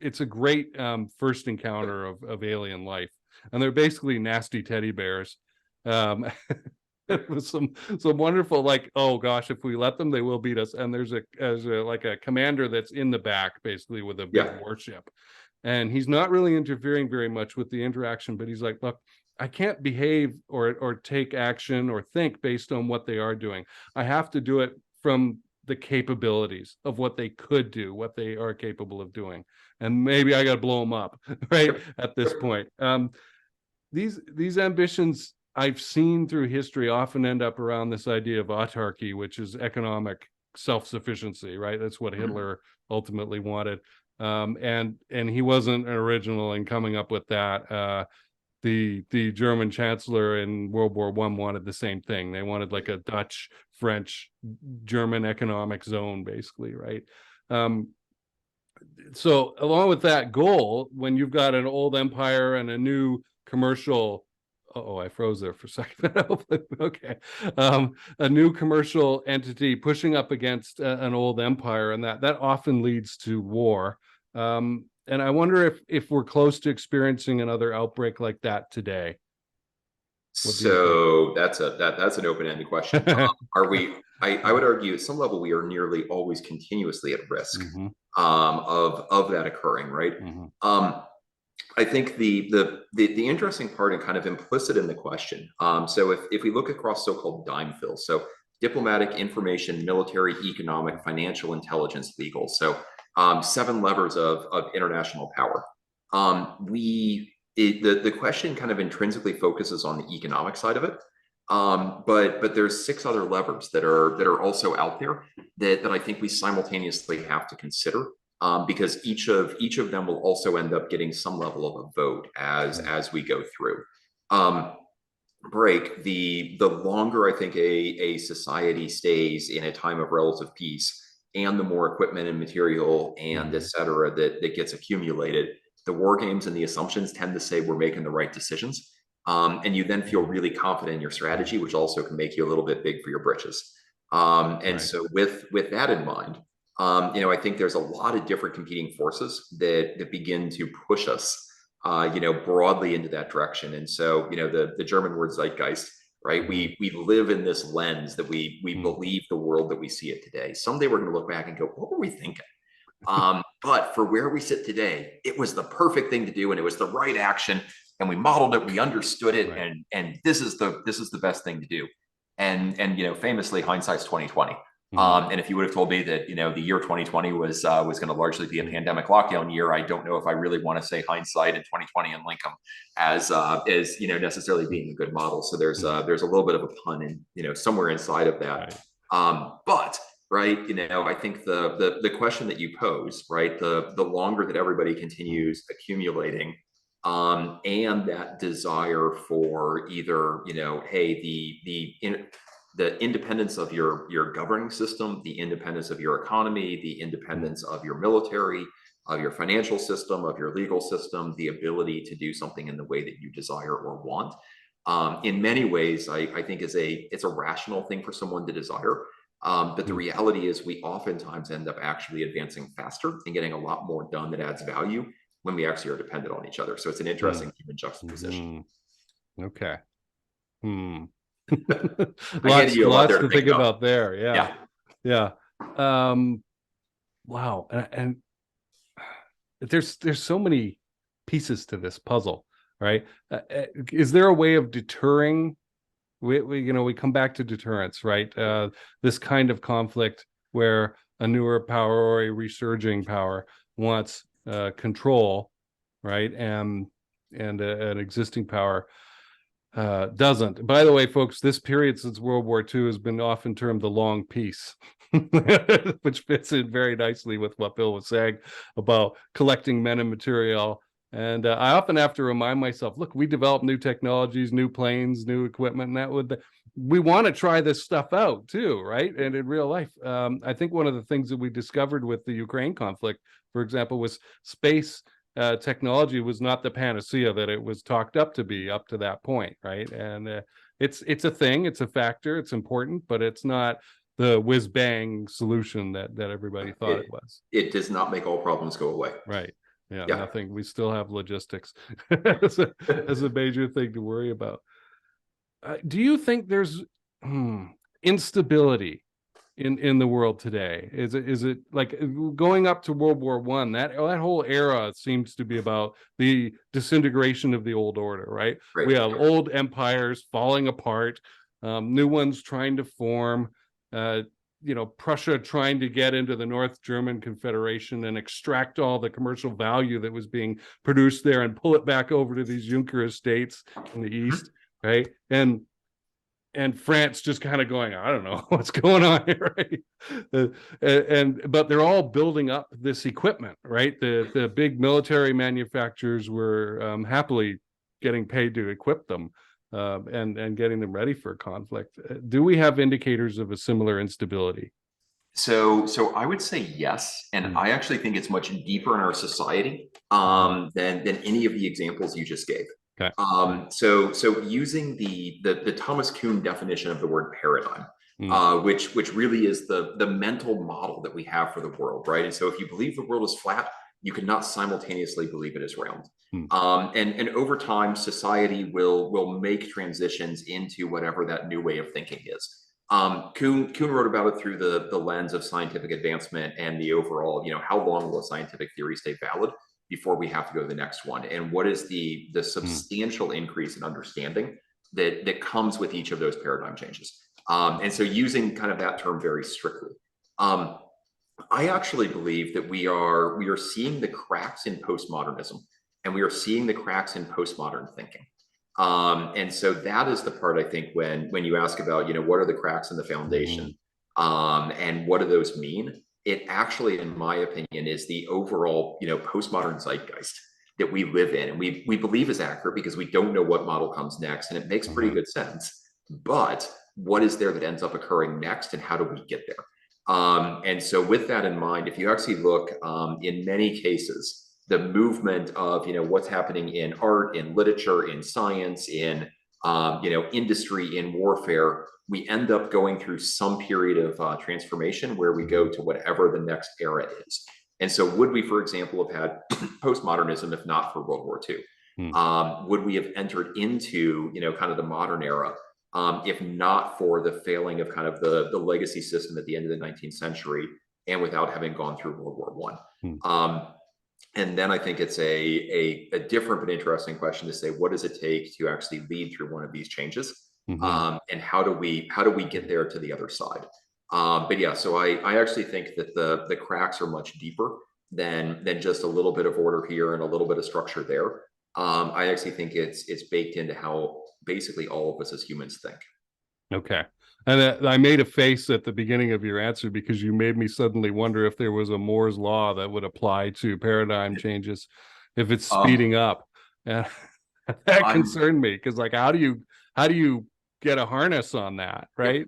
it's a great first encounter of alien life, and they're basically nasty teddy bears. With some wonderful, like, oh gosh, if we let them, they will beat us. And there's like a commander that's in the back, basically, with a big warship, and he's not really interfering very much with the interaction, but he's like, look, I can't behave or take action or think based on what they are doing. I have to do it from the capabilities of what they could do, what they are capable of doing, and maybe I got to blow them up, right? At this point, these ambitions I've seen through history often end up around this idea of autarky, which is economic self-sufficiency, right? That's what Hitler ultimately wanted. And he wasn't an original in coming up with that. The German chancellor in World War I wanted the same thing. They wanted like a Dutch, French, German economic zone, basically, right? So along with that goal, when you've got an old empire and a new commercial, I froze there for a second. Okay. A new commercial entity pushing up against an old empire, and that often leads to war. And I wonder if we're close to experiencing another outbreak like that today. So that's an open-ended question. Are we? I would argue at some level we are nearly always continuously at risk of that occurring, right? I think the interesting part and kind of implicit in the question. So if we look across so-called dime fills, so diplomatic, information, military, economic, financial, intelligence, legal. So 7 levers of international power. The question kind of intrinsically focuses on the economic side of it. But there's 6 other levers that are also out there that I think we simultaneously have to consider. Because each of them will also end up getting some level of a vote as we go through. Break, the longer I think a society stays in a time of relative peace, and the more equipment and material and et cetera that gets accumulated, the war games and the assumptions tend to say we're making the right decisions. And you then feel really confident in your strategy, which also can make you a little bit big for your britches. So with that in mind, I think there's a lot of different competing forces that begin to push us, broadly into that direction. And so, the German word zeitgeist, right? We live in this lens that we believe the world that we see it today. Someday we're going to look back and go, what were we thinking? But for where we sit today, it was the perfect thing to do, and it was the right action, and we modeled it, we understood it, right. and this is the best thing to do. And famously, hindsight's 2020. And if you would have told me that, the year 2020 was going to largely be a pandemic lockdown year, I don't know if I really want to say hindsight in 2020 and link them as necessarily being a good model. So there's a little bit of a pun in, somewhere inside of that. Right. But right, I think the question that you pose, right, the longer that everybody continues accumulating, and that desire for either, hey, the independence of your governing system, the independence of your economy, the independence of your military, of your financial system, of your legal system, the ability to do something in the way that you desire or want. In many ways, I think it's a rational thing for someone to desire. But the reality is we oftentimes end up actually advancing faster and getting a lot more done that adds value when we actually are dependent on each other. So it's an interesting human juxtaposition. Okay. Hmm. I handed you a lot there to think about there. Yeah. Yeah. Yeah. Wow. And there's so many pieces to this puzzle, right? Is there a way of deterring? We come back to deterrence, right? This kind of conflict where a newer power or a resurging power wants control, right? And an existing power doesn't. By the way, folks, this period since World War II has been often termed the long peace, which fits in very nicely with what Bill was saying about collecting men and material. And I often have to remind myself, look, we develop new technologies, new planes, new equipment, and we want to try this stuff out too, right? And in real life, I think one of the things that we discovered with the Ukraine conflict, for example, was space technology was not the panacea that it was talked up to be up to that point, right? And it's a thing, it's a factor, it's important, but it's not the whiz bang solution that everybody thought it was. It does not make all problems go away. Right. Yeah. Yeah. Nothing. We still have logistics as a major thing to worry about. Do you think there's instability in the world today? Is it like going up to World War I? That whole era seems to be about the disintegration of the old order, right? Right. We have old empires falling apart, new ones trying to form. Prussia trying to get into the North German Confederation and extract all the commercial value that was being produced there and pull it back over to these Junker estates in the East, right? And France just kind of going, I don't know what's going on here, right? But they're all building up this equipment, right? The big military manufacturers were happily getting paid to equip them. And getting them ready for conflict. Do we have indicators of a similar instability? So I would say yes, and I actually think it's much deeper in our society than any of the examples you just gave. Okay. So using the Thomas Kuhn definition of the word paradigm, which really is the mental model that we have for the world, right? And so if you believe the world is flat, you cannot simultaneously believe it is round. And over time, society will make transitions into whatever that new way of thinking is. Kuhn wrote about it through the lens of scientific advancement and the overall, how long will a scientific theory stay valid before we have to go to the next one? And what is the substantial increase in understanding that comes with each of those paradigm changes? And so using kind of that term very strictly, I actually believe that we are seeing the cracks in postmodernism, and we are seeing the cracks in postmodern thinking. And so that is the part, I think, when you ask about, what are the cracks in the foundation, and what do those mean? It actually, in my opinion, is the overall, postmodern zeitgeist that we live in, and we believe is accurate because we don't know what model comes next, and it makes pretty good sense. But what is there that ends up occurring next, and how do we get there? And so with that in mind, if you actually look in many cases, the movement of, what's happening in art, in literature, in science, in, industry, in warfare, we end up going through some period of transformation where we go to whatever the next era is. And so would we, for example, have had postmodernism if not for World War II? Would we have entered into, kind of the modern era if not for the failing of kind of the legacy system at the end of the 19th century and without having gone through World War I? And then I think it's a different but interesting question to say, what does it take to actually lead through one of these changes? And how do we get there to the other side? But yeah, so I actually think that the cracks are much deeper than just a little bit of order here and a little bit of structure there. I actually think it's baked into how basically all of us as humans think. Okay. And I made a face at the beginning of your answer because you made me suddenly wonder if there was a Moore's law that would apply to paradigm changes if it's speeding up. And that concerned me because, like, how do you get a harness on that, right?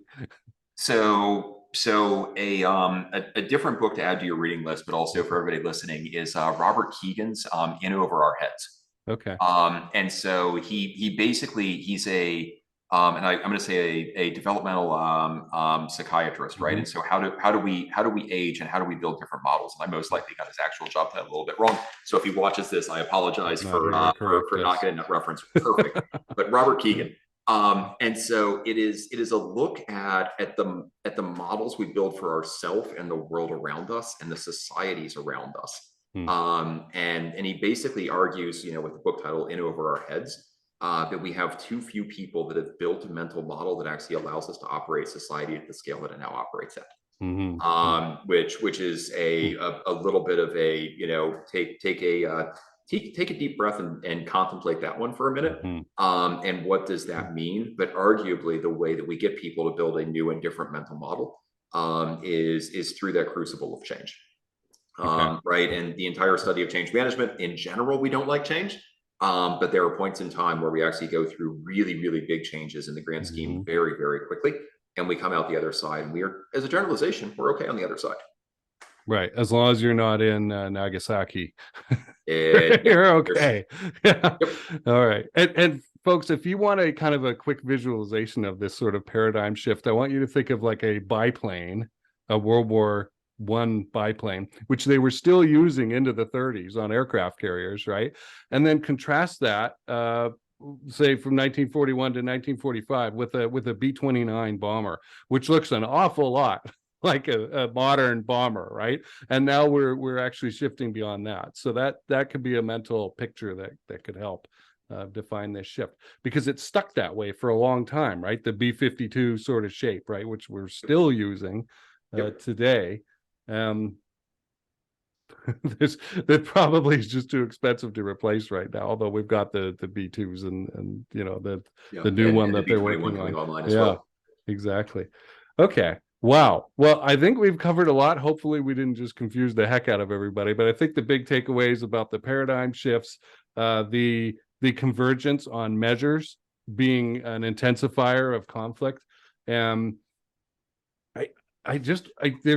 So a different book to add to your reading list, but also for everybody listening, is Robert Keegan's In Over Our Heads. Okay. And so he's a and I'm going to say a developmental psychiatrist, right? And so how do we age and how do we build different models? And I most likely got his actual job title a little bit wrong. So if he watches this, I apologize for not getting that reference perfect. But Robert Keegan. And so it is a look at the models we build for ourselves and the world around us and the societies around us. And he basically argues, with the book title "In Over Our Heads," that we have too few people that have built a mental model that actually allows us to operate society at the scale that it now operates at. Which is a little bit of a, take a deep breath and contemplate that one for a minute. And what does that mean? But arguably, the way that we get people to build a new and different mental model is through that crucible of change. Right. And the entire study of change management in general, we don't like change. But there are points in time where we actually go through really, really big changes in the grand scheme very, very quickly. And we come out the other side, and as a generalization, we're okay on the other side. Right. As long as you're not in Nagasaki, You're okay. Yeah. All right. And folks, if you want a kind of a quick visualization of this sort of paradigm shift, I want you to think of like a biplane, a World War I biplane, which they were still using into the 30s on aircraft carriers, right? And then contrast that, say from 1941 to 1945 with a B-29 bomber, which looks an awful lot like a modern bomber, right? And now we're actually shifting beyond that. So that could be a mental picture that could help define this shift, because it's stuck that way for a long time, right? The B-52 sort of shape, right? Which we're still using today. That probably is just too expensive to replace right now, although we've got the B2s and the new one that they're working on online as well. Exactly. Okay. Wow. Well, I think we've covered a lot. Hopefully we didn't just confuse the heck out of everybody, but I think the big takeaways about the paradigm shifts, the convergence on measures being an intensifier of conflict. There's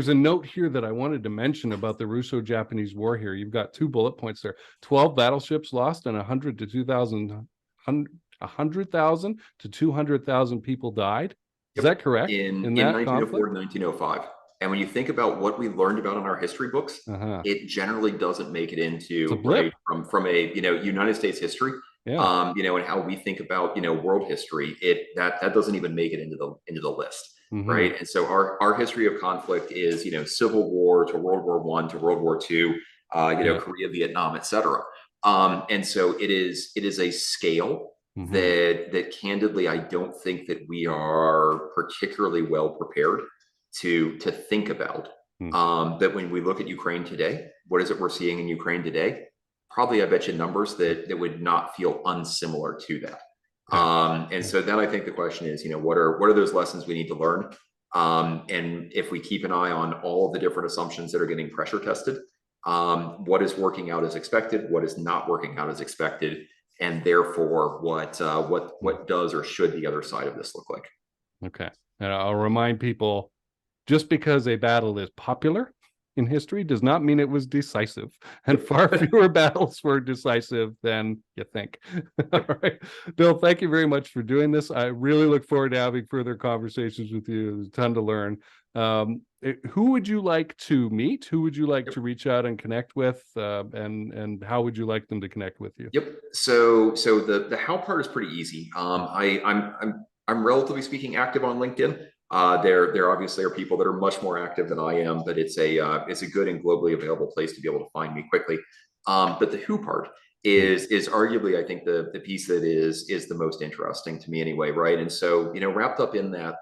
a note here that I wanted to mention about the Russo-Japanese war here. You've got 2 bullet points there. 12 battleships lost and 100,000 to 200,000 people died. Is that correct? In 1904 and 1905. And when you think about what we learned about in our history books, it generally doesn't make it into from a United States history. And how we think about world history, that doesn't even make it into the list. Right. And so our history of conflict is, Civil War to World War I to World War II, Korea, Vietnam, etc. And so it is a scale that candidly, I don't think that we are particularly well prepared to think about. That when we look at Ukraine today, what is it we're seeing in Ukraine today? Probably, I bet you numbers that would not feel unsimilar to that. And so then I think the question is, what are those lessons we need to learn? And if we keep an eye on all of the different assumptions that are getting pressure tested, what is working out as expected, what is not working out as expected, and therefore what does or should the other side of this look like? Okay. And I'll remind people, just because a battle is popular in history does not mean it was decisive, and far fewer battles were decisive than you think. All right, Bill, thank you very much for doing this. I really look forward to having further conversations with you. There's a ton to learn. Who would you like to meet? Who would you like to reach out and connect with? And how would you like them to connect with you? Yep. So the how part is pretty easy. I'm relatively speaking active on LinkedIn. There obviously are people that are much more active than I am, but it's a good and globally available place to be able to find me quickly. But the who part is arguably, I think, the piece that is the most interesting to me anyway, right? And so, wrapped up in that,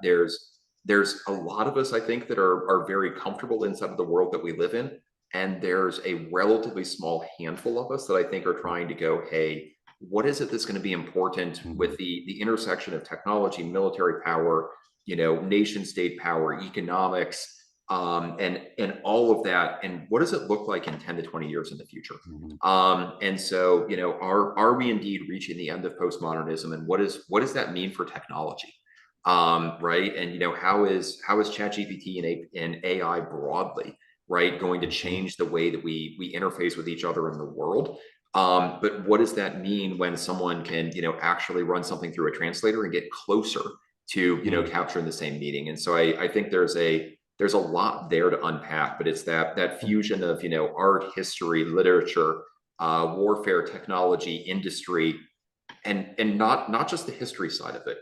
there's a lot of us, I think, that are very comfortable inside of the world that we live in, and there's a relatively small handful of us that I think are trying to go, hey, what is it that's going to be important with the intersection of technology, military power, nation state power, economics, and all of that, and what does it look like in 10 to 20 years in the future? And so, are we indeed reaching the end of postmodernism, and what does that mean for technology? Right, and how is ChatGPT and AI broadly, right, going to change the way that we interface with each other in the world? But what does that mean when someone can, actually run something through a translator and get closer to, capturing the same meaning? And so I think there's a lot there to unpack, but it's that fusion of, art, history, literature, warfare, technology, industry, and not just the history side of it,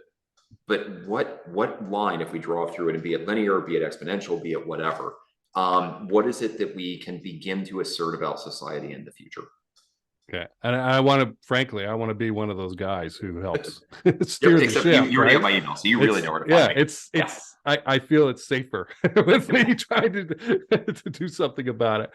but what line, if we draw through it, and be it linear, be it exponential, be it whatever, what is it that we can begin to assert about society in the future? Okay, and I want to be one of those guys who helps steer the Except ship. you already have my email, so you really know where to find me. I feel it's safer with me trying to do something about it.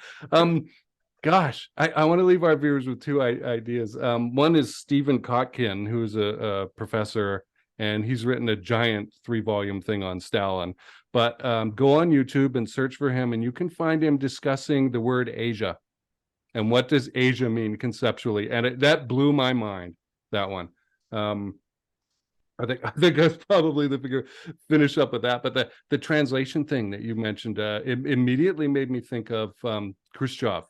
Gosh, I want to leave our viewers with two ideas. One is Stephen Kotkin, who's a professor, and he's written a giant 3-volume thing on Stalin. But go on YouTube and search for him, and you can find him discussing the word Asia. And what does Asia mean conceptually? And that blew my mind, that one. I think that's probably the figure. Finish up with that. But the translation thing that you mentioned, it immediately made me think of Khrushchev.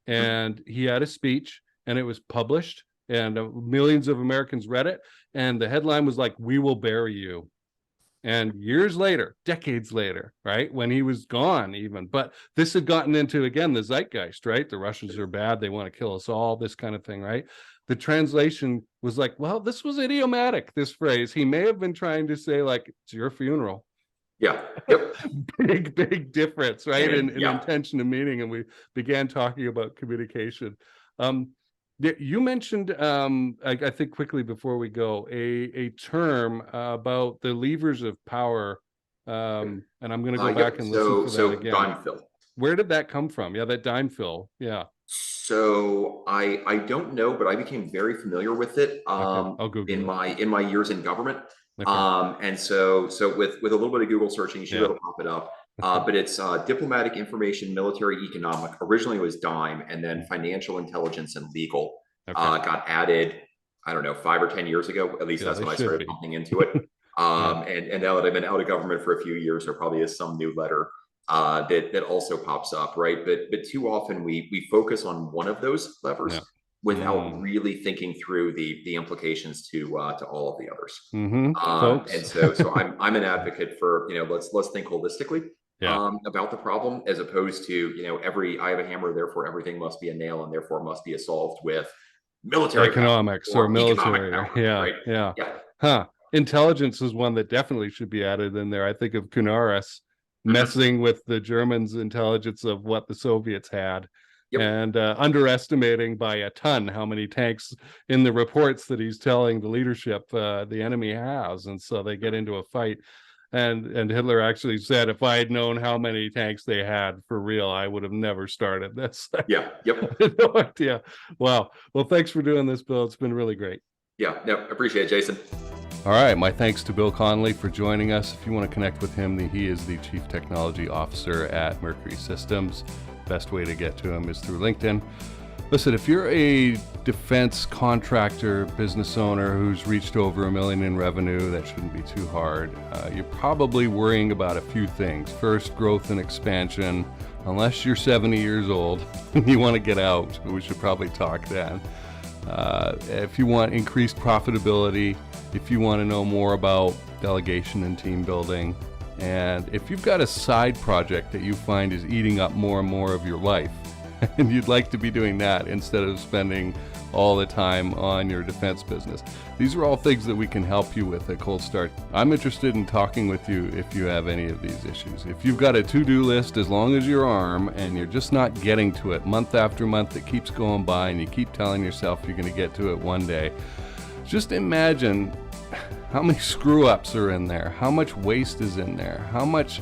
And he had a speech, and it was published, and millions of Americans read it. And the headline was like, "We will bury you." And years later, decades later, right, when he was gone even, but this had gotten into, again, the zeitgeist, right? The Russians are bad. They want to kill us all, this kind of thing, right? The translation was like, well, this was idiomatic, this phrase. He may have been trying to say, like, it's your funeral. Yeah. Yep. Big difference, right? In Yeah. intention and meaning. And we began talking about communication. You mentioned, I think quickly before we go, a term about the levers of power, and I'm going to go back and listen for that again. Dime fill. Where did that come from? Yeah, that dime fill. Yeah. So I don't know, but I became very familiar with it I'll Google in my years in government. Okay. And so with a little bit of Google searching, you should be able to pop it up. But it's diplomatic, information, military, economic. Originally it was dime, and then financial, intelligence, and legal got added, I don't know, 5 or 10 years ago. At least that's when I started pumping into it. And now that I've been out of government for a few years, there probably is some new letter that also pops up, right? But too often we focus on one of those levers without really thinking through the implications to all of the others. And so I'm an advocate for, let's think holistically about the problem, as opposed to, I have a hammer, therefore everything must be a nail, and therefore must be solved with military economics or military power, right? Intelligence is one that definitely should be added in there. I think of Kunaris messing with the Germans' intelligence of what the Soviets had, and underestimating by a ton how many tanks in the reports that he's telling the leadership the enemy has. And so they get into a fight. And Hitler actually said, if I had known how many tanks they had for real, I would have never started this. No idea. Wow. Well, thanks for doing this, Bill. It's been really great. Appreciate it, Jason. All right. My thanks to Bill Conley for joining us. If you want to connect with him, he is the Chief Technology Officer at Mercury Systems. Best way to get to him is through LinkedIn. Listen, if you're a defense contractor, business owner who's reached over $1 million in revenue, that shouldn't be too hard. You're probably worrying about a few things. First, growth and expansion. Unless you're 70 years old and you want to get out, we should probably talk then. If you want increased profitability, if you want to know more about delegation and team building, and if you've got a side project that you find is eating up more and more of your life, and you'd like to be doing that instead of spending all the time on your defense business. These are all things that we can help you with at Cold Start. I'm interested in talking with you if you have any of these issues. If you've got a to-do list as long as your arm and you're just not getting to it month after month, it keeps going by and you keep telling yourself you're going to get to it one day, just imagine how many screw-ups are in there, how much waste is in there, how much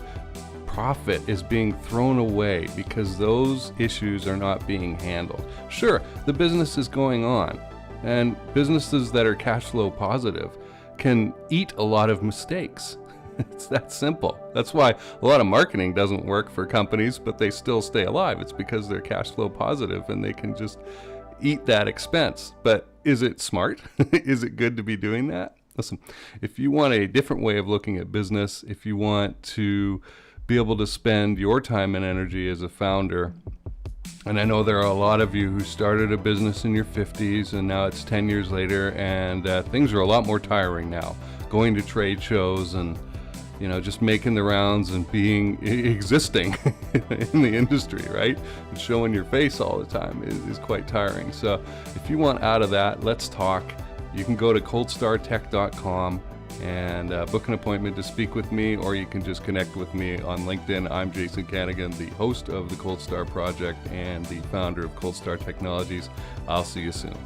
profit is being thrown away because those issues are not being handled. Sure, the business is going on, and businesses that are cash flow positive can eat a lot of mistakes. It's that simple. That's why a lot of marketing doesn't work for companies, but they still stay alive. It's because they're cash flow positive and they can just eat that expense. But is it smart? Is it good to be doing that? Listen, if you want a different way of looking at business, if you want to be able to spend your time and energy as a founder And I know there are a lot of you who started a business in your 50s and now it's 10 years later, and things are a lot more tiring now. Going to trade shows and just making the rounds and existing in the industry, right? And showing your face all the time is quite tiring. So if you want out of that, let's talk. You can go to coldstartech.com and book an appointment to speak with me, or you can just connect with me on LinkedIn. I'm Jason Kanigan, the host of the Cold Star Project and the founder of Cold Star Technologies. I'll see you soon.